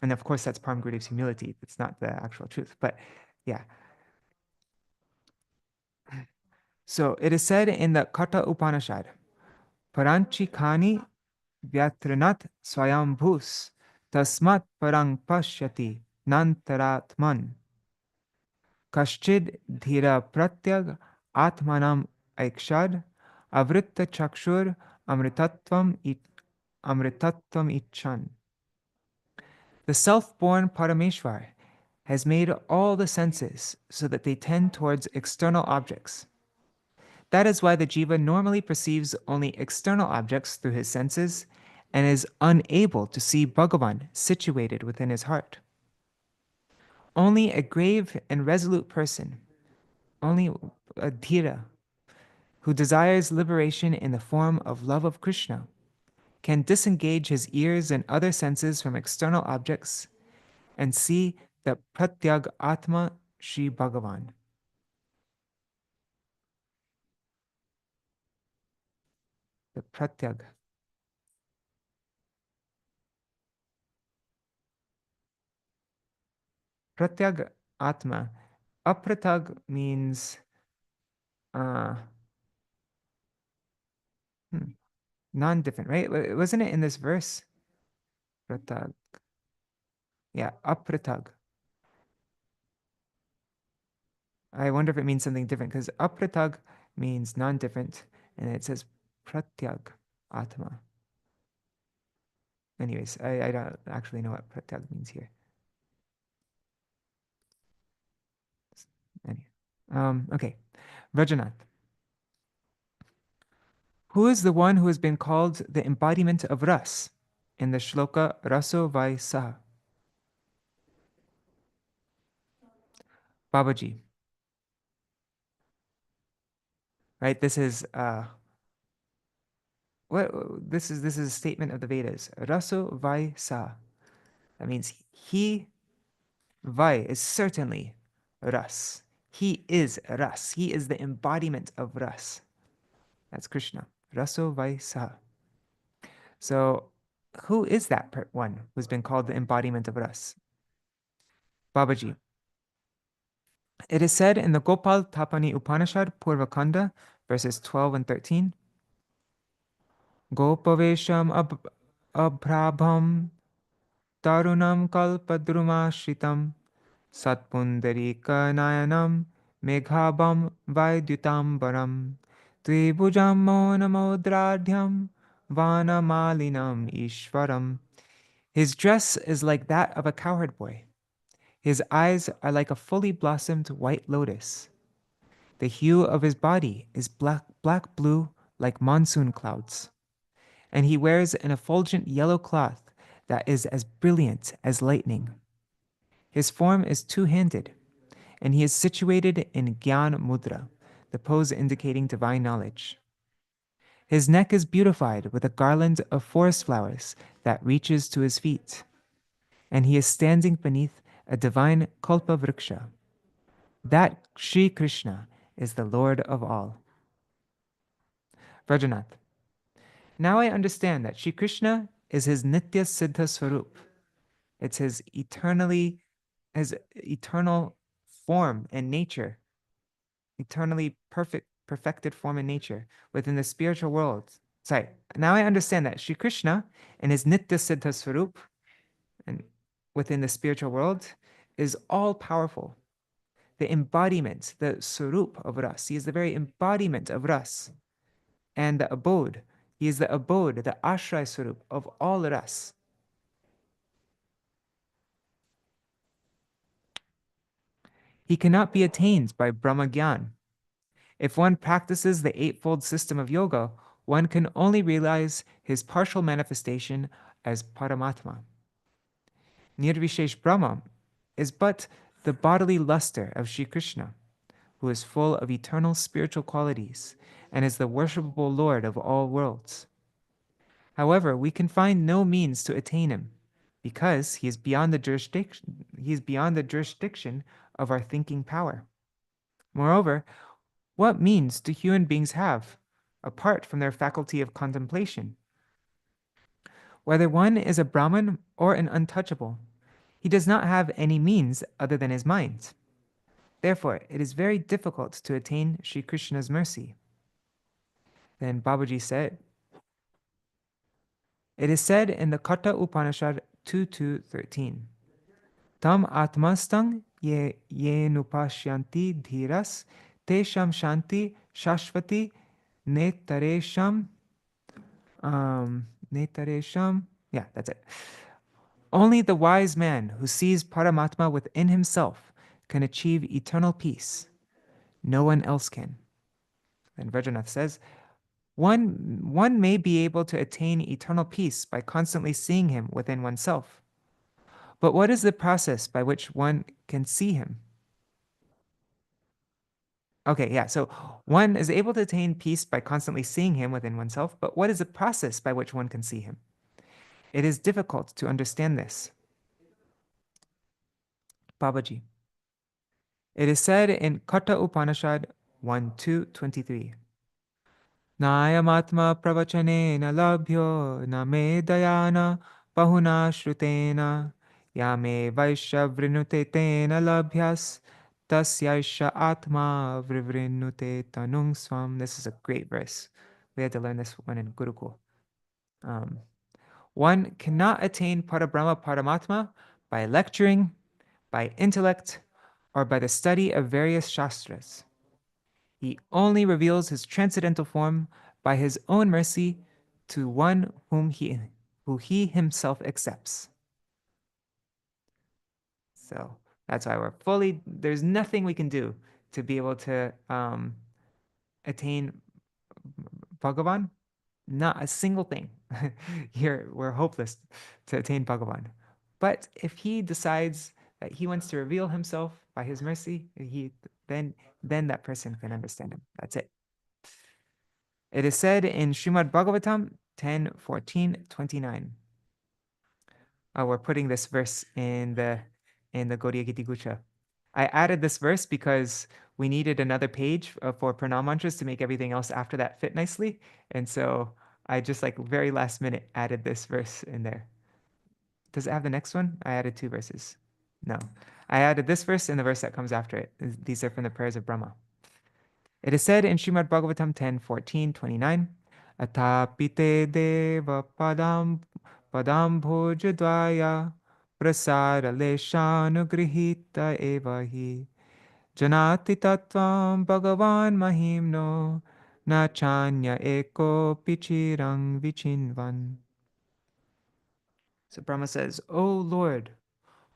and of course that's Param Gurudev's humility. It's not the actual truth, but yeah. So it is said in the Katha Upanishad, Paranchi Khani Vyatranat Swayambhus Tasmat Parang Pashyati Nantaratman Kaschid Dhira Pratyag Atmanam Aikshad Avritta Chakshur Amritatvam Ichan. The self-born Parameshwar has made all the senses so that they tend towards external objects. That is why the jiva normally perceives only external objects through his senses and is unable to see Bhagavan situated within his heart. Only a grave and resolute person, only a dhira, who desires liberation in the form of love of Krishna, can disengage his ears and other senses from external objects and see the pratyag atma Shri Bhagavan. The pratyag. Pratyag atma. Apratag means uh, hmm, non-different, right? Wasn't it in this verse? Pratag. Yeah, apratag. I wonder if it means something different because apratag means non-different, and it says pratyag atma. Anyways, I don't actually know what pratyag means here. Anyway. Okay. Rajanath. Who is the one who has been called the embodiment of ras in the shloka Raso Vai Saha? Babaji. Right? This is what this is a statement of the Vedas. Raso Vai Sa. That means he Vai is certainly ras. He is ras. He is the embodiment of ras. That's Krishna. Raso Vai Sa. So who is that one who's been called the embodiment of ras? Babaji. It is said in the Gopal Tapani Upanishad, Purvakanda, verses 12 and 13, Gopavesham abhrabham tarunam kalpadrumashritam satpundarika nayanam meghabam vaidyutambaram tvibhujam monamodradhyam vanamalinam ishvaram. His dress is like that of a cowherd boy. His eyes are like a fully blossomed white lotus. The hue of his body is black blue like monsoon clouds, and he wears an effulgent yellow cloth that is as brilliant as lightning. His form is two-handed, and he is situated in Gyan Mudra, the pose indicating divine knowledge. His neck is beautified with a garland of forest flowers that reaches to his feet, and he is standing beneath a divine Kalpa Vriksha. That Śrī Kṛṣṇa is the Lord of all. Vrajanath. Now I understand that Śrī Kṛṣṇa is his Nitya Siddha Swarup. It's his eternal form and nature, eternally perfected form and nature within the spiritual world. Sorry, now I understand that Śrī Kṛṣṇa and his Nitya Siddha Swarup and within the spiritual world is all powerful. The embodiment, the Swarup of Ras. He is the very embodiment of Ras. And the abode. He is the abode, the Ashray Swarup of all Ras. He cannot be attained by Brahmagyan. If one practices the eightfold system of yoga, one can only realize his partial manifestation as Paramatma. Nirvishesh Brahma is but the bodily luster of Śrī Kṛṣṇa, who is full of eternal spiritual qualities and is the worshipable Lord of all worlds. However, we can find no means to attain him, because he is beyond the jurisdiction of our thinking power. Moreover, what means do human beings have, apart from their faculty of contemplation? Whether one is a Brahmin or an untouchable, he does not have any means other than his mind. Therefore, it is very difficult to attain Śrī Kṛṣṇa's mercy. Then Babaji said, it is said in the Katha Upanishad 2.2.13, Tam atmastang ye nupashyanti dhiras tesham shanti shashvati netaresham yeah, that's it. Only the wise man who sees Paramatma within himself can achieve eternal peace. No one else can. And Vajranath says, one may be able to attain eternal peace by constantly seeing him within oneself. But what is the process by which one can see him? Okay, yeah, so one is able to attain peace by constantly seeing him within oneself, but what is the process by which one can see him? It is difficult to understand this. Babaji. It is said in Katha Upanishad 1.2.23, Nayamatma pravachanena labhyo na me dayana bahuna shrutena yame vaishya vrinute tena labhyas tasyaisha atma vrivrinute tanung swam. This is a great verse. We had to learn this one in Gurukul. One cannot attain Parabrahma Paramatma by lecturing, by intellect, or by the study of various shastras. He only reveals his transcendental form by his own mercy to one who he himself accepts. So that's why there's nothing we can do to be able to attain Bhagavan. Not a single thing. Here, we're hopeless to attain Bhagavan. But if he decides that he wants to reveal himself by his mercy, then that person can understand him. That's it. It is said in Srimad Bhagavatam 10:14-29. We're putting this verse in the Gaudiya Giti Gucha. I added this verse because we needed another page for pranam mantras to make everything else after that fit nicely. And so I just very last minute added this verse in there. Does it have the next one? I added 2 verses. No. I added this verse and the verse that comes after it. These are from the prayers of Brahma. It is said in Srimad Bhagavatam 10:14-29, Atapite deva padam bhojadvaya prasara leshanugrihita evahi janati tattvam bhagavan mahimno na chanya eko pichirang vichinvan. So Brahma says, O Lord,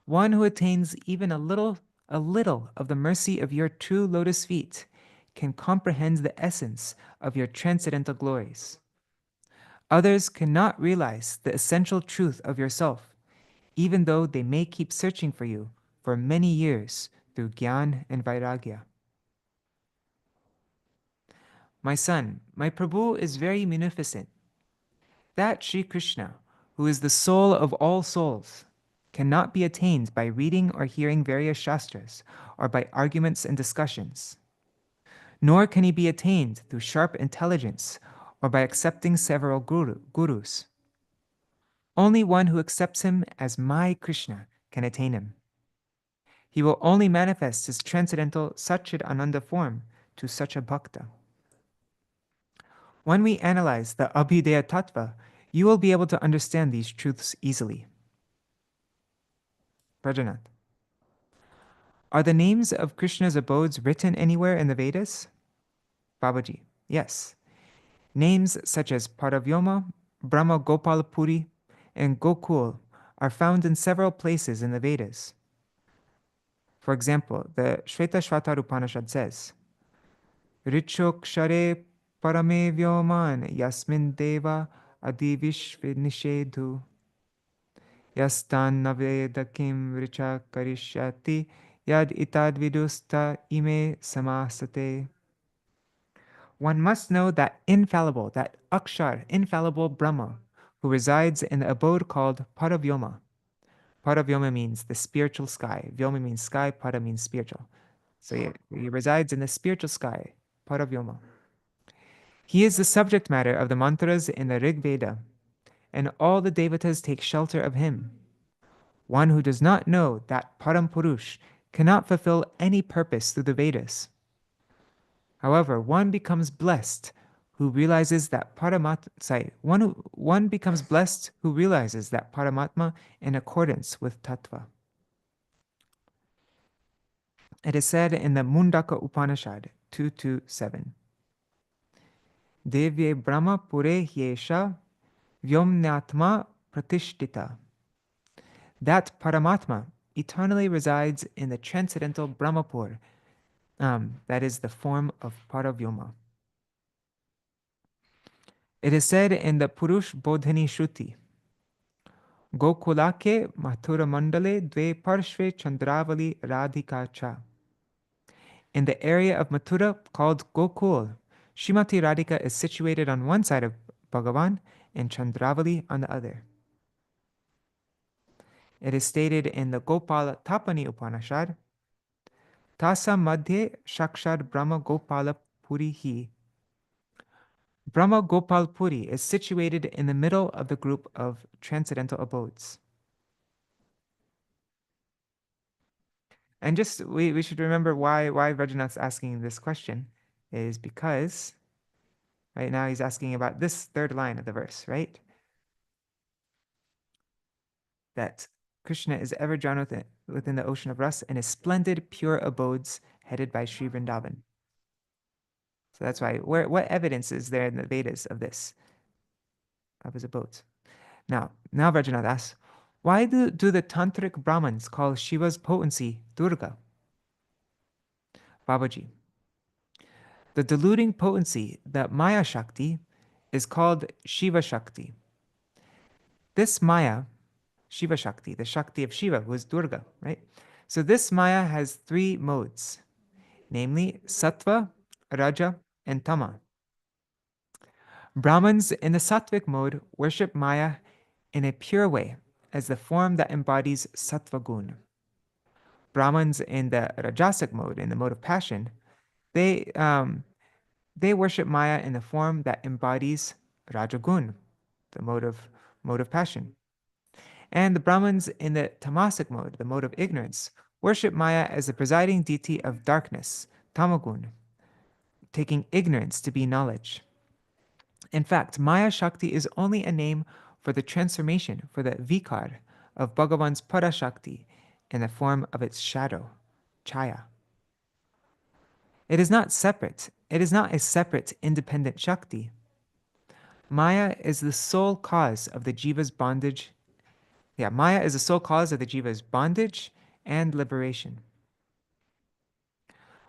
one who attains even a little of the mercy of your true lotus feet can comprehend the essence of your transcendental glories. Others cannot realize the essential truth of yourself, even though they may keep searching for you for many years through Gyan and Vairagya. My son, my Prabhu is very munificent. That Śrī Kṛṣṇa, who is the soul of all souls, cannot be attained by reading or hearing various shastras or by arguments and discussions. Nor can he be attained through sharp intelligence or by accepting several gurus. Only one who accepts him as my Krishna can attain him. He will only manifest his transcendental Satchid Ananda form to such a bhakta. When we analyze the Abhidheya Tattva, you will be able to understand these truths easily. Brajanath. Are the names of Krishna's abodes written anywhere in the Vedas? Babaji. Yes. Names such as Paravyoma, Brahma Gopal Puri, and Gokul are found in several places in the Vedas. For example, the Shvetashvatar Upanishad says, Richokshare parame vyoman yasmin deva adivishvinishedhu. Yastan naveda kim richa karishyati yad itad vidusta ime samasate. One must know that infallible, that akshar, infallible Brahma, who resides in the abode called Paravyoma. Paravyoma means the spiritual sky. Vyoma means sky, para means spiritual. So he resides in the spiritual sky, Paravyoma. He is the subject matter of the mantras in the Rig Veda, and all the devatas take shelter of him. One who does not know that Param Purush cannot fulfill any purpose through the Vedas. However, one becomes blessed who realizes that one becomes blessed who realizes that Paramatma in accordance with Tattva. It is said in the Mundaka Upanishad 227. Devye Brahma Pure Hyesha Vyomnyatma Pratishtita. That Paramatma eternally resides in the transcendental Brahmapur, that is the form of Paravyoma. It is said in the Purush Bodhini Shruti, Gokulake Mathura Mandale Dve Parshve Chandravali Radhika Cha. In the area of Mathura called Gokul, Shrimati Radhika is situated on one side of Bhagavan and Chandravali on the other. It is stated in the Gopala Tapani Upanishad, Tasa Madhye Shakshad Brahma Gopala Puri Hi. Brahma Gopal Puri is situated in the middle of the group of transcendental abodes. And just we should remember why Rajanath's asking this question is because right now he's asking about this third line of the verse, right? That Krishna is ever drowned within the ocean of rasa in his splendid pure abodes headed by Sri Vrindavan. So that's why what evidence is there in the Vedas of this, of his abodes? Now Rajanath asks, why do the tantric Brahmins call Shiva's potency Durga? Babaji, the deluding potency, the Maya Shakti, is called Shiva Shakti. This Maya, Shiva Shakti, the Shakti of Shiva, who is Durga, right? So this Maya has three modes, namely Sattva, Raja, and Tama. Brahmins in the Sattvic mode worship Maya in a pure way as the form that embodies Sattva Gun. Brahmins in the Rajasic mode, in the mode of passion, they worship Maya in the form that embodies Rajagun, the mode of passion. And the Brahmins in the Tamasic mode, the mode of ignorance, worship Maya as the presiding deity of darkness, Tamagun, taking ignorance to be knowledge. In fact, Maya Shakti is only a name for the transformation, for the vikar of Bhagavan's Parashakti in the form of its shadow, Chaya. It is not separate. It is not a separate, independent Shakti. Maya is the sole cause of the jiva's bondage. Yeah, Maya is the sole cause of the jiva's bondage and liberation.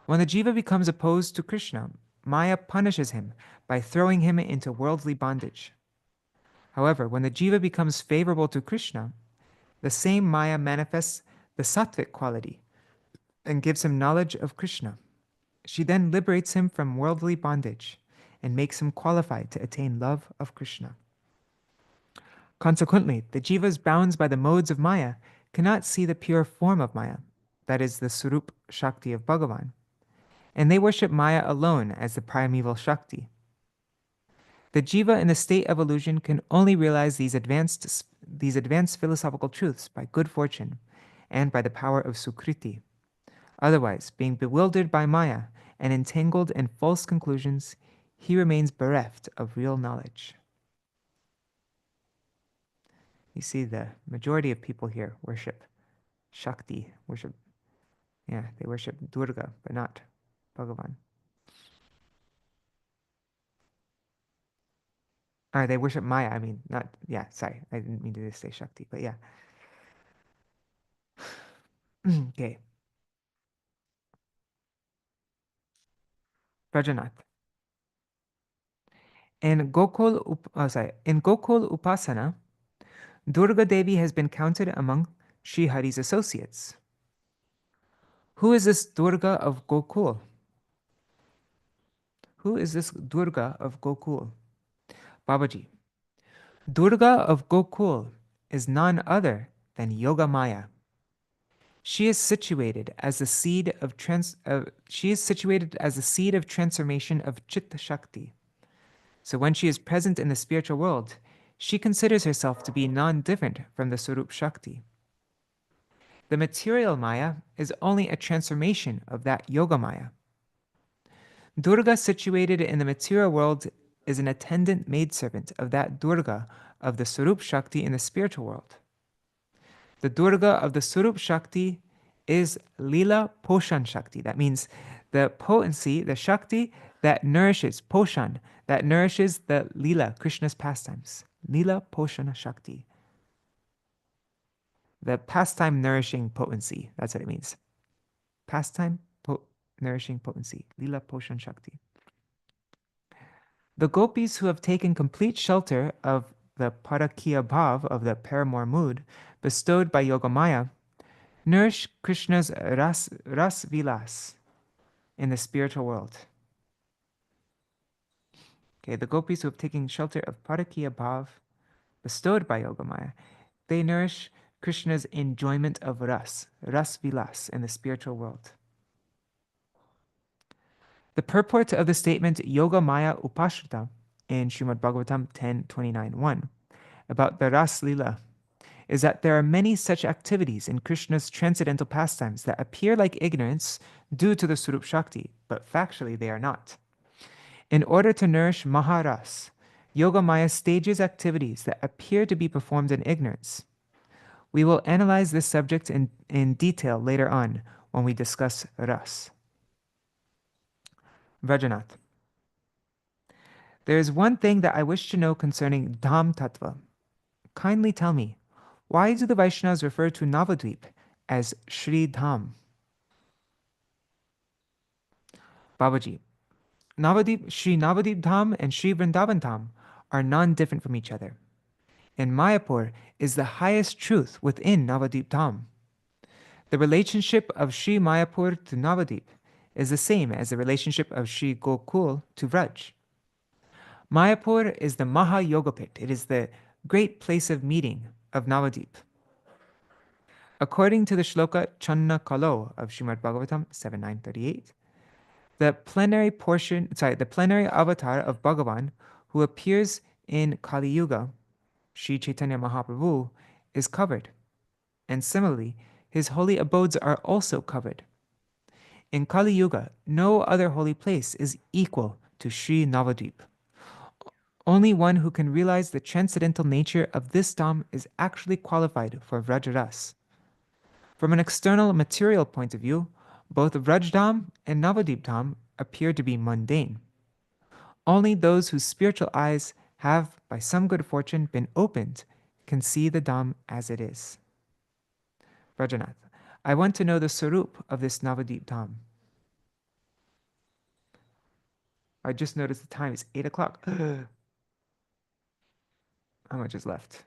When the jiva becomes opposed to Krishna, Maya punishes him by throwing him into worldly bondage. However, when the jiva becomes favorable to Krishna, the same Maya manifests the sattvic quality and gives him knowledge of Krishna. She then liberates him from worldly bondage and makes him qualified to attain love of Krishna. Consequently, the jivas bound by the modes of Maya cannot see the pure form of Maya, that is the Surup Shakti of Bhagavan, and they worship Maya alone as the primeval Shakti. The jiva in the state of illusion can only realize these advanced philosophical truths by good fortune and by the power of Sukriti. Otherwise, being bewildered by Maya and entangled in false conclusions, he remains bereft of real knowledge. You see, the majority of people here worship Shakti, they worship Durga, but not Bhagavan. Or they worship Maya, sorry, I didn't mean to say Shakti, but yeah. Okay. Rajanath. In Gokul Upasana, Durga Devi has been counted among Sri Hari's associates. Who is this Durga of Gokul? Who is this Durga of Gokul? Babaji. Durga of Gokul is none other than Yoga Maya. She is situated as the seed of transformation of Chitta Shakti. So when she is present in the spiritual world, she considers herself to be non-different from the Swarup Shakti. The material Maya is only a transformation of that Yoga Maya. Durga situated in the material world is an attendant maidservant of that Durga of the Swarup Shakti in the spiritual world. The Durga of the Swarup Shakti is Lila Poshan Shakti. That means the potency, the Shakti that nourishes, Poshan, that nourishes the Lila, Krishna's pastimes. Lila Poshana Shakti. The pastime nourishing potency. That's what it means. Pastime nourishing potency. Lila Poshan Shakti. The gopis who have taken complete shelter of the Parakiya Bhav, of the paramour mood, bestowed by Yogamaya, nourish Krishna's ras vilas in the spiritual world. Okay, the gopis who have taken shelter of Parakiya Bhav, bestowed by Yogamaya, they nourish Krishna's enjoyment of ras vilas in the spiritual world. The purport of the statement Yoga Maya Upashrita in Srimad Bhagavatam 10:29-1 about the Ras Lila is that there are many such activities in Krishna's transcendental pastimes that appear like ignorance due to the Swarup Shakti, but factually they are not. In order to nourish Maharas, Yoga Maya stages activities that appear to be performed in ignorance. We will analyze this subject in detail later on when we discuss Ras. Vrajanath. There is one thing that I wish to know concerning Dham Tattva. Kindly tell me, why do the Vaishnavas refer to Navadvip as Shri Dham? Babaji, Shri Navadvip Dham and Shri Vrindavan Dham are non-different from each other. And Mayapur is the highest truth within Navadvip Dham. The relationship of Shri Mayapur to Navadvip is the same as the relationship of Shri Gokul to Vraj. Mayapur is the Maha Yogapit. It is the great place of meeting of Navadvip. According to the shloka Channa Kalo of Srimad Bhagavatam 7.938, the plenary avatar of Bhagavan who appears in Kali Yuga, Sri Chaitanya Mahaprabhu, is covered. And similarly, his holy abodes are also covered. In Kali Yuga, no other holy place is equal to Sri Navadvip. Only one who can realize the transcendental nature of this Dham is actually qualified for Vrajaras. From an external material point of view, both Vraj Dham and Navadvip Dham appear to be mundane. Only those whose spiritual eyes have, by some good fortune, been opened can see the Dham as it is. Vrajanath, I want to know the Sarup of this Navadvip Dham. I just noticed the time is 8 o'clock. How much is left?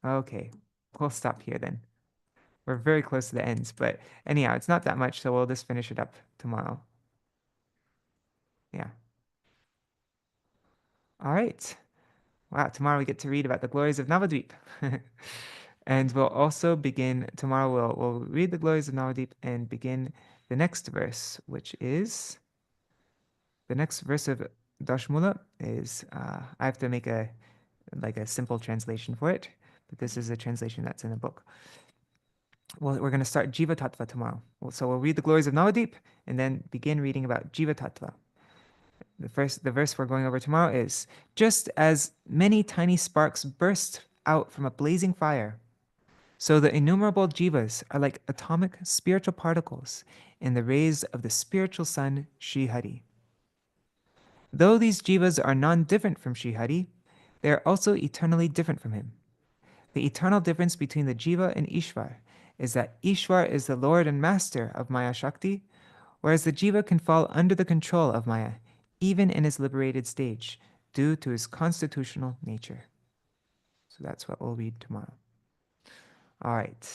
Okay, we'll stop here then. We're very close to the ends, but anyhow, it's not that much, so we'll just finish it up tomorrow. Yeah. All right. Wow, tomorrow we get to read about the glories of Navadvip. And we'll also begin, tomorrow we'll read the glories of Navadvip and begin the next verse, which is, the next verse of Daśa-mūla is, I have to make a simple translation for it, but this is a translation that's in the book. Well, we're going to start Jiva-tattva tomorrow. So we'll read the glories of Navadvip and then begin reading about Jiva-tattva. The verse we're going over tomorrow is, just as many tiny sparks burst out from a blazing fire, so the innumerable jivas are like atomic spiritual particles in the rays of the spiritual sun, Sri Hari. Though these jivas are non-different from Sri Hari, they are also eternally different from him. The eternal difference between the jiva and Ishvar is that Ishvar is the Lord and Master of Maya Shakti, whereas the jiva can fall under the control of Maya, even in his liberated stage, due to his constitutional nature. So that's what we'll read tomorrow. All right.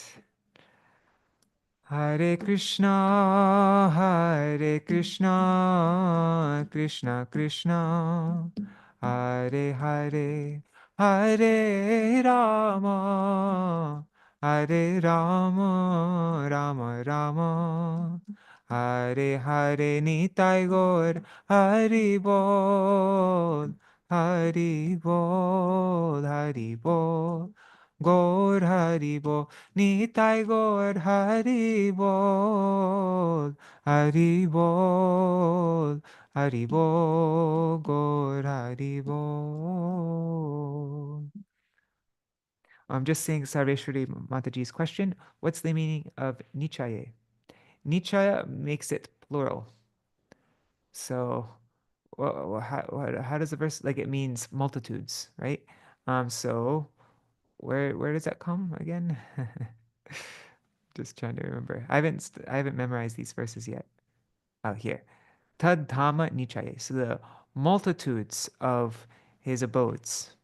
Hare Krishna, Hare Krishna, Krishna Krishna, Hare Hare, Hare Rama, Hare Rama, Rama Rama, Hare Hare Nitai Gaur, Hari Bol, Hari Bol, Hari Bol, Gaur Hari Bol. Nitai Gaur Hari Bol, Hari Bol, Hari Bol, Gaur Hari Bol. I'm just saying Sarveshwari Mataji's question. What's the meaning of Nichaye? Nichaya makes it plural. So how does the verse, like, it means multitudes, right? So where does that come again? Just trying to remember. I haven't memorized these verses yet. Oh, here. Tad Dhamma Nichaye. So the multitudes of his abodes,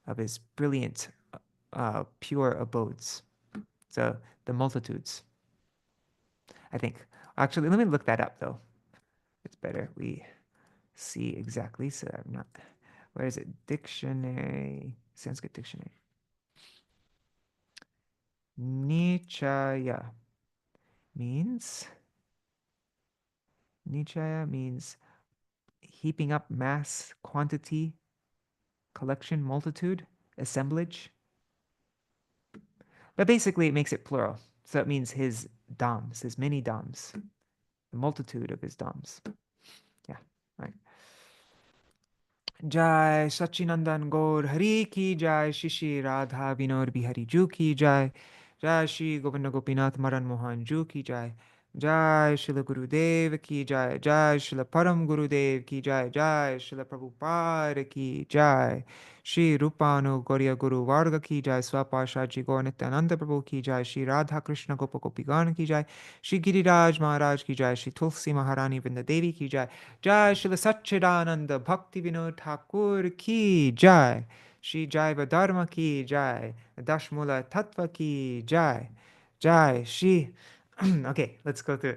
of his brilliant, pure abodes. So the multitudes, I think. Actually, let me look that up though. It's better we see exactly. So I'm not. Where is it? Dictionary. Sanskrit dictionary. Nichaya means. Nichaya means heaping up, mass, quantity, collection, multitude, assemblage. But basically it makes it plural. So it means his dhams, his many dhams, the multitude of his dhams. Yeah, right. Jai Sachinandan Gaur Hari Ki Jai, Shishi Radha Vinod Bihari Ju Ki Jai, Jai Shri Govinda Gopinath Maran Mohan Ju Ki Jai, Jai Srila Gurudev Ki Jai, Jai Srila Param Gurudev Ki Jai, Jai Srila Prabhupada Ki Jai, Shri Rupanu Gauriya Guru Varga Ki Jai, Swapashaji Gaur Nityananda Prabhu Ki Jai, Shri Radha Krishna Gopa Gopigan Ki Jai, Shri Giriraj Maharaj Ki Jai, Shri Tulsi Maharani Vrinda Devi Ki Jai, Jai Srila Satchidananda Bhakti Vinod Thakur Ki Jai, Shri Jaiva-dharma Ki Jai, Daśa-mūla-tattva Ki Jai, Jai Shri. Okay, let's go through.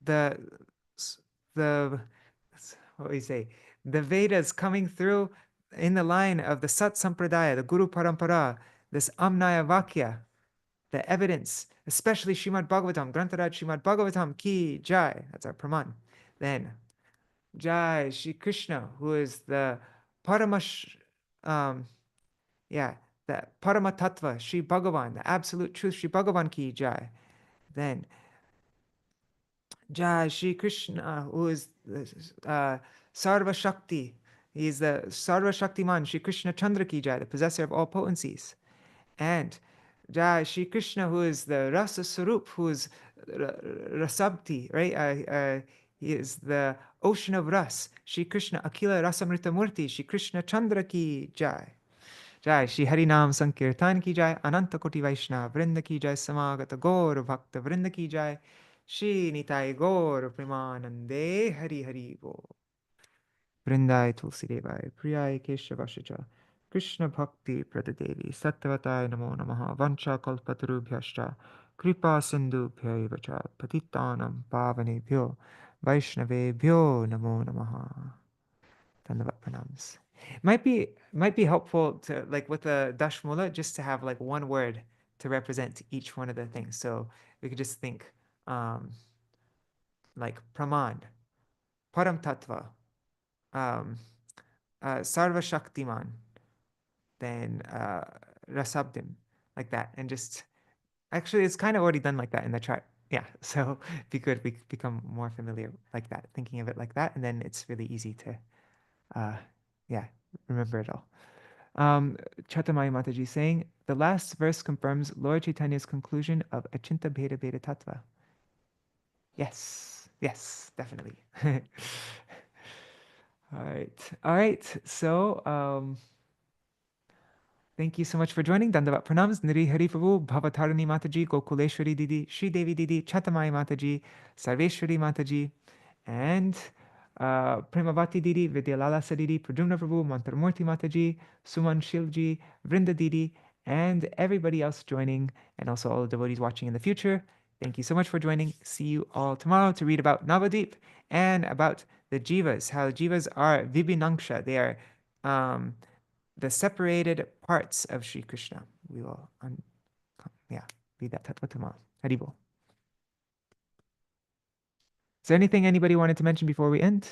The the what do you say? The Vedas coming through in the line of the Sat Sampradaya, the Guru Parampara, this Amnaya Vakya, the evidence, especially Srimad Bhagavatam, Grantaraj Srimad Bhagavatam Ki Jai. That's our praman. Then Jai Shri Krishna, who is the Paramash, yeah, the Paramatattva, Shri Bhagavan, the absolute truth, Shri Bhagavan Ki Jai. Then Jai Shri Krishna, who is Sarva Shakti. He is the Sarva Shaktiman, Shri Krishna Chandra Ki Jai, the possessor of all potencies. And Jai Shri Krishna, who is the Rasa Sarup, who is Rasabti, right? He is the ocean of Ras. Shri Krishna Akila Rasamrita Murti, Shri Krishna Chandra Ki Jai. Jai Shri Harinam Sankirtan Ki Jai, Ananta Koti Vaishnava Vrinda Ki Jai, Samagata Gaur Bhakta Vrinda Ki Jai, Shri Nitai Gaur Premanande Hari Hari Bo. Vrindai Tulsi Devai, Priyai Keshavashacha, Krishna Bhakti Pradadevi, Sattvatai Namo Namaha, Vancha Kalpatarubhyascha, Kripa Sindhu Bhyaivacha, Patitanam Pavanebhyo, Vaishnavebhyo Namo Namaha. Dandavat pranams. Might be helpful to, like, with the Daśa-mūla, just to have like one word to represent each one of the things. So we could just think like Praman, Param Tattva, Sarva Shaktiman, then Rasabdim, like that. And just, actually, it's kind of already done like that in the chart. Yeah, so it'd be good, we become more familiar like that, thinking of it like that, and then it's really easy to, yeah, remember it all. Chatamai Mataji saying, the last verse confirms Lord Chaitanya's conclusion of Achinta Bheda Bheda Tattva. Yes, definitely. All right. So, thank you so much for joining. Dandavat pranams. Niri Hari Prabhu, Bhavatarani Mataji, Gokuleshwari Didi, Shri Devi Didi, Chatamai Mataji, Sarveshwari Mataji, and Premavati Didi, Vidyalalasa Didi, Pradyumna Prabhu, Mantramurti Mataji, Suman Shilji, Vrinda Didi, and everybody else joining, and also all the devotees watching in the future. Thank you so much for joining. See you all tomorrow to read about Navadip and about the jivas, how jivas are vibhinangsha. They are the separated parts of Śrī Kṛṣṇa. We will, read that tattva tomorrow. Haribol. Is there anything anybody wanted to mention before we end?